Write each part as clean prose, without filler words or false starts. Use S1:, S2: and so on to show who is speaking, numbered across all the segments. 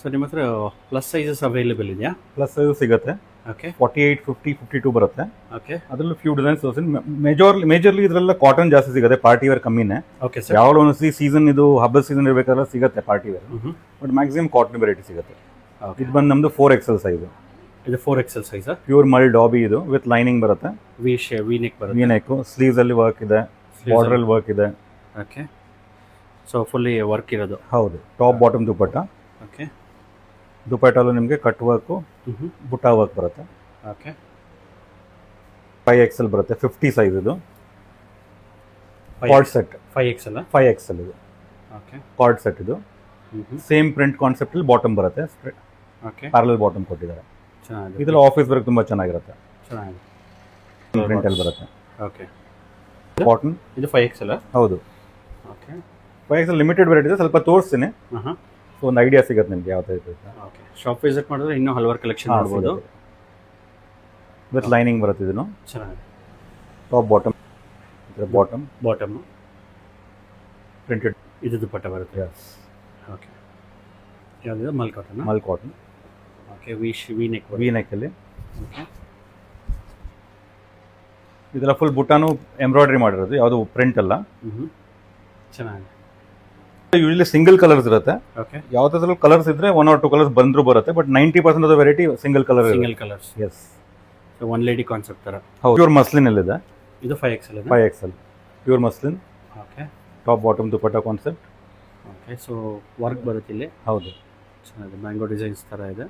S1: So ನಿಮ್ಮ ಹತ್ರ plus sizes available ಇದೆಯಾ?
S2: ಪ್ಲಸ್ ಸೈಜ್ ಸಿಗುತ್ತೆ.
S1: ಓಕೆ
S2: 48, 50, 52 ಬರುತ್ತೆ.
S1: ಓಕೆ
S2: ಅದರಲ್ಲೂ ಫ್ಯೂ ಡಿಸೈನ್ಸ್. ಮೇಜರ್ಲಿ ಇದರೆಲ್ಲ ಕಾಟನ್ ಜಾಸ್ತಿ ಸಿಗುತ್ತೆ, ಪಾರ್ಟಿ ವೇರ್ ಕಮ್ಮಿನೇ.
S1: Okay sir.
S2: ಯಾವಾಗಲೂ ಒಂದ್ಸತಿ ಸೀಸನ್, ಇದು ಹಬ್ಬದ ಸೀಸನ್ ಇರಬೇಕಾದ್ರೆ ಸಿಗುತ್ತೆ party wear, but maximum cotton variety ಸಿಗುತ್ತೆ. ಇದು ಬಂದು ನಮ್ಮದು 4XL ಸೈಜು.
S1: ಇದು 4XL ಸೈಜಾ?
S2: ಪ್ಯೂರ್ ಮಲ್ ಡಾಬಿ ಇದು, ವಿತ್ ಲೈನಿಂಗ್ ಬರುತ್ತೆ.
S1: ವಿ ನೆಕ್ ಬರುತ್ತೆ.
S2: ವಿ ನೆಕ್, ಸ್ಲೀವ್ಸ್ ಅಲ್ಲಿ ವರ್ಕ್ ಇದೆ, ಬಾರ್ಡರ್ ಅಲ್ಲಿ ವರ್ಕ್ ಇದೆ.
S1: ಓಕೆ, ಸೊ ಫುಲ್ಲಿ ವರ್ಕ್ ಇರೋದು.
S2: ಹೌದು, ಟಾಪ್ ಬಾಟಮ್ ದುಪಟ್ಟ.
S1: ಓಕೆ,
S2: ದುಪಟ್ಟಲ್ಲೂ ನಿಮಗೆ ಕಟ್ ವರ್ಕು, ಬುಟ್ಟ ವರ್ಕ್ ಬರುತ್ತೆ.
S1: ಓಕೆ,
S2: 5XL ಬರುತ್ತೆ, 50 ಸೈಜ್ ಇದು. Card set
S1: 5XL.
S2: 5XL ಇದು.
S1: ಓಕೆ,
S2: ಕಾರ್ಡ್ ಸೆಟ್ ಇದು. ಸೇಮ್ ಪ್ರಿಂಟ್ ಕಾನ್ಸೆಪ್ಟ್ ಅಲ್ಲಿ ಬಾಟಮ್ ಬರುತ್ತೆ.
S1: ಓಕೆ,
S2: ಪ್ಯಾರಲಲ್ ಬಾಟಮ್ ಕೊಟ್ಟಿದ್ದಾರೆ.
S1: ಚೆನ್ನಾಗಿದೆ.
S2: ಇದೆಲ್ಲ ಆಫೀಸ್ ವರ್ಕ್ ತುಂಬಾ ಚೆನ್ನಾಗಿರುತ್ತೆ.
S1: ಚೆನ್ನಾಗಿದೆ.
S2: ಪ್ರಿಂಟ್ ಅಲ್ಲಿ ಬರುತ್ತೆ.
S1: Okay,
S2: cotton.
S1: ಇದು 5XL.
S2: ಹೌದು,
S1: ಓಕೆ.
S2: 5XL ಲಿಮಿಟೆಡ್ ವೆರೈಟಿ ಇದೆ, ಸ್ವಲ್ಪ ತೋರಿಸ್ತೀನಿ.
S1: ಹಾಂ,
S2: ಸೊ ಒಂದು ಐಡಿಯಾ ಸಿಗುತ್ತೆ ನಿಮಗೆ ಯಾವ ಟೈಪ್ ಇದೆ.
S1: ಓಕೆ, ಶಾಪ್ ವಿಸಿಟ್ ಮಾಡಿದ್ರೆ ಇನ್ನೂ ಹಲವಾರು ಕಲೆಕ್ಷನ್ ನೋಡ್ಬೋದು.
S2: ವಿತ್ ಲೈನಿಂಗ್ ಬರುತ್ತೆ ಇದನ್ನು.
S1: ಚೆನ್ನಾಗಿದೆ.
S2: Top bottom, bottom
S1: bottom
S2: printed.
S1: ಇದು ದುಪಟ್ಟ ಬರುತ್ತೆ.
S2: ಎಸ್.
S1: ಓಕೆ, ಯಾವುದಿದೆ? Mul cotton.
S2: Mul cotton.
S1: Okay, V neck.
S2: V ನೆಕ್ಕಲ್ಲಿ.
S1: ಓಕೆ,
S2: ಇದೆಲ್ಲ ಫುಲ್ ಬುಟ್ಟಾನು ಎಂಬ್ರಾಯ್ಡ್ರಿ ಮಾಡಿರೋದು, ಯಾವುದು ಪ್ರಿಂಟ್ ಅಲ್ಲ.
S1: ಚೆನ್ನಾಗಿದೆ.
S2: ಯೂಶಲಿ ಸಿಂಗಲ್ ಕಲರ್ಸ್ ಇರುತ್ತೆ.
S1: ಓಕೆ,
S2: ಯಾವುದಾದ್ರೂ ಕಲರ್ಸ್ ಇದ್ರೆ 1 or 2 ಕಲರ್ಸ್ ಬಂದರೂ ಬರುತ್ತೆ, but 90% of the variety single colour.
S1: Single colours.
S2: Yes.
S1: So one lady concept ಥರ.
S2: ಹೌದು, ಪ್ಯೂರ್ ಮಸ್ಲಿನ್ ಅಲ್ಲಿದೆ.
S1: ಇದು 5XL.
S2: 5XL pure muslin.
S1: Okay,
S2: top bottom dupatta concept.
S1: Okay, so work ಬರುತ್ತೆ ಇಲ್ಲಿ.
S2: ಹೌದು,
S1: ಚೆನ್ನಾಗಿದೆ. ಮ್ಯಾಂಗೋ ಡಿಸೈನ್ಸ್ ಥರ ಇದೆ,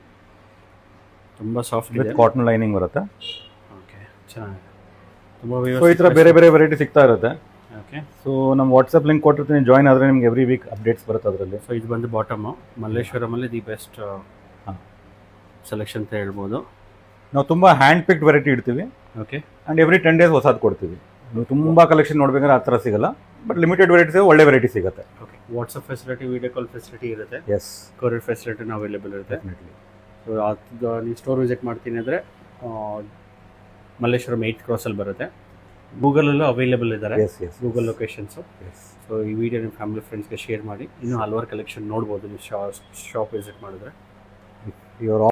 S1: ತುಂಬ ಸಾಫ್ಟ್
S2: ವಿತ್
S1: ಇದೆ.
S2: ಕಾಟನ್ ಲೈನಿಂಗ್ ಬರುತ್ತೆ.
S1: ಓಕೆ, ಚೆನ್ನಾಗಿದೆ. ತುಂಬ
S2: ಸೊ ಈ ಥರ ಬೇರೆ ಬೇರೆ ವೆರೈಟಿ ಸಿಗ್ತಾ ಇರುತ್ತೆ.
S1: ಓಕೆ,
S2: ಸೊ ನಮ್ಮ ವಾಟ್ಸಪ್ ಲಿಂಕ್ ಕೊಟ್ಟಿರ್ತೀನಿ, ಜಾಯ್ನ್ ಆದರೆ ನಿಮ್ಗೆ ಎವ್ರಿ ವೀಕ್ ಅಪ್ಡೇಟ್ಸ್ ಬರುತ್ತೆ ಅದರಲ್ಲಿ.
S1: ಸೊ ಇದು ಬಂದು ಬಾಟಮು. ಮಲ್ಲೇಶ್ವರಮಲ್ಲಿ ದಿ ಬೆಸ್ಟ್ ಸೆಲೆಕ್ಷನ್ ಅಂತ ಹೇಳ್ಬೋದು.
S2: ನಾವು ತುಂಬ ಹ್ಯಾಂಡ್ ಪಿಕ್ಡ್ ವೆರೈಟಿ ಇಡ್ತೀವಿ.
S1: ಓಕೆ,
S2: ಆ್ಯಂಡ್ ಎವ್ರಿ 10 days ಹೊಸದು ಕೊಡ್ತೀವಿ. ನೀವು ತುಂಬ ಕಲೆಕ್ಷನ್ ನೋಡ್ಬೇಕಾದ್ರೆ ಆ ಥರ ಸಿಗಲ್ಲ, ಬಟ್ ಲಿಮಿಟೆಡ್ ವೆರೈಟೀಸ್ ಒಳ್ಳೆ ವೆರೈಟಿ ಸಿಗುತ್ತೆ.
S1: Okay, WhatsApp facility, video call facility ಇರುತ್ತೆ.
S2: ಎಸ್,
S1: ಕೊರಿಯರ್ ಫೆಸಿಲಿಟಿನೂ ಅವೈಲೇಬಲ್ ಇರುತ್ತೆ.
S2: ಡೆಫಿನೆಟ್ಲಿ.
S1: ಸೊ ಅದು ನೀವು ಸ್ಟೋರ್ ವಿಸಿಟ್ ಮಾಡ್ತೀನಿ ಅಂದರೆ ಮಲ್ಲೇಶ್ವರಂ 8th ಕ್ರಾಸಲ್ಲಿ ಬರುತ್ತೆ. ಗೂಗಲಲ್ಲೂ ಅವೈಲೇಬಲ್ ಇದ್ದಾರೆ,
S2: yes yes
S1: Google locations.
S2: Yes.
S1: So ಈ ವಿಡಿಯೋ ನಿಮ್ಮ ಫ್ಯಾಮಿಲಿ ಫ್ರೆಂಡ್ಸ್ಗೆ ಶೇರ್ ಮಾಡಿ. ಇನ್ನೂ ಹಲವಾರು ಕಲೆಕ್ಷನ್ ನೋಡ್ಬೋದು ನೀವು ಶಾಪ್ ವಿಸಿಟ್ ಮಾಡಿದ್ರೆ.
S2: ಯುವರ್